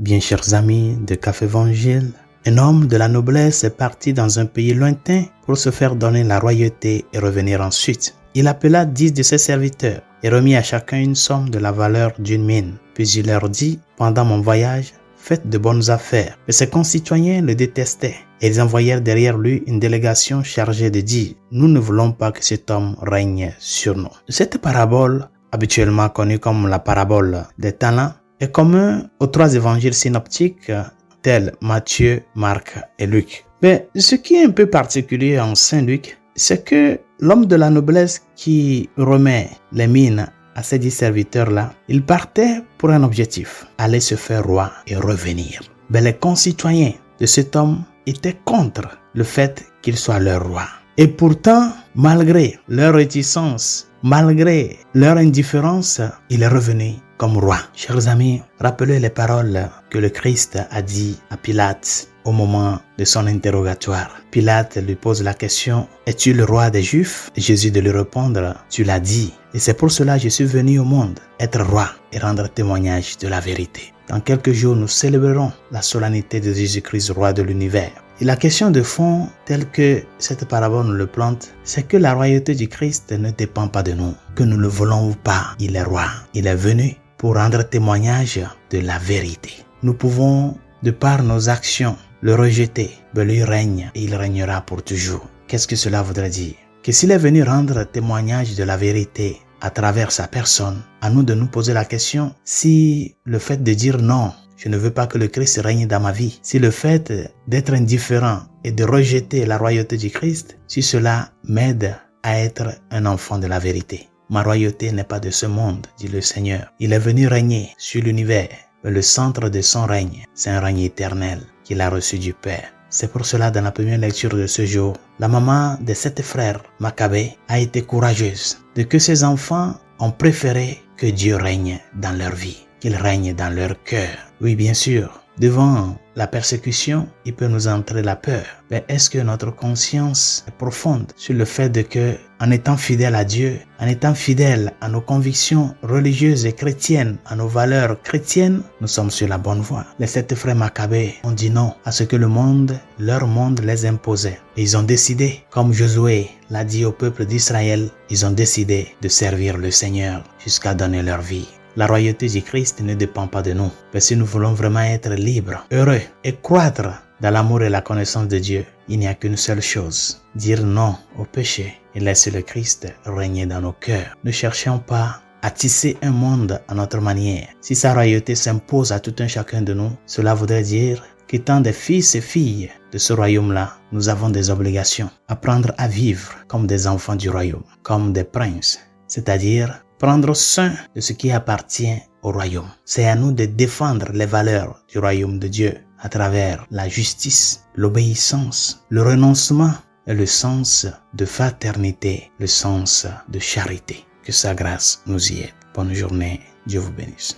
Bien chers amis de Café Évangile, un homme de la noblesse est parti dans un pays lointain pour se faire donner la royauté et revenir ensuite. Il appela 10 de ses serviteurs et remit à chacun une somme de la valeur d'une mine. Puis il leur dit, pendant mon voyage, faites de bonnes affaires. Mais ses concitoyens le détestaient et ils envoyèrent derrière lui une délégation chargée de dire, nous ne voulons pas que cet homme règne sur nous. Cette parabole, habituellement connue comme la parabole des talents, est commune aux 3 évangiles synoptiques tels Matthieu, Marc et Luc. Mais ce qui est un peu particulier en Saint Luc, c'est que l'homme de la noblesse qui remet les mines à ces 10 serviteurs-là, il partait pour un objectif, aller se faire roi et revenir. Mais les concitoyens de cet homme étaient contre le fait qu'il soit leur roi. Et pourtant, malgré leur réticence, malgré leur indifférence, il est revenu comme roi. Chers amis, rappelez les paroles que le Christ a dit à Pilate au moment de son interrogatoire. Pilate lui pose la question, es-tu le roi des Juifs? Jésus de lui répondre, tu l'as dit. Et c'est pour cela que je suis venu au monde, être roi et rendre témoignage de la vérité. Dans quelques jours, nous célébrerons la solennité de Jésus-Christ, roi de l'univers. Et la question de fond, telle que cette parabole nous le plante, c'est que la royauté du Christ ne dépend pas de nous, que nous le voulons ou pas. Il est roi. Il est venu pour rendre témoignage de la vérité. Nous pouvons, de par nos actions, le rejeter, mais lui règne et il régnera pour toujours. Qu'est-ce que cela voudrait dire? Que s'il est venu rendre témoignage de la vérité à travers sa personne, à nous de nous poser la question si le fait de dire non, je ne veux pas que le Christ règne dans ma vie, si le fait d'être indifférent et de rejeter la royauté du Christ, si cela m'aide à être un enfant de la vérité. Ma royauté n'est pas de ce monde, dit le Seigneur. Il est venu régner sur l'univers. Mais le centre de son règne, c'est un règne éternel qu'il a reçu du Père. C'est pour cela, dans la première lecture de ce jour, la maman de 7 frères Maccabée a été courageuse de que ses enfants ont préféré que Dieu règne dans leur vie, qu'il règne dans leur cœur. Oui, bien sûr, devant la persécution, il peut nous entrer la peur. Mais est-ce que notre conscience est profonde sur le fait de que, en étant fidèle à Dieu, en étant fidèle à nos convictions religieuses et chrétiennes, à nos valeurs chrétiennes, nous sommes sur la bonne voie. Les 7 frères Maccabées ont dit non à ce que le monde, leur monde les imposait. Et ils ont décidé, comme Josué l'a dit au peuple d'Israël, ils ont décidé de servir le Seigneur jusqu'à donner leur vie. La royauté du Christ ne dépend pas de nous. Mais si nous voulons vraiment être libres, heureux et croître dans l'amour et la connaissance de Dieu, il n'y a qu'une seule chose, dire non au péché et laisser le Christ régner dans nos cœurs. Ne cherchons pas à tisser un monde à notre manière. Si sa royauté s'impose à tout un chacun de nous, cela voudrait dire qu'étant des fils et filles de ce royaume-là, nous avons des obligations, apprendre à vivre comme des enfants du royaume, comme des princes, c'est-à-dire prendre soin de ce qui appartient au royaume. C'est à nous de défendre les valeurs du royaume de Dieu à travers la justice, l'obéissance, le renoncement et le sens de fraternité, le sens de charité. Que sa grâce nous y aide. Bonne journée. Dieu vous bénisse.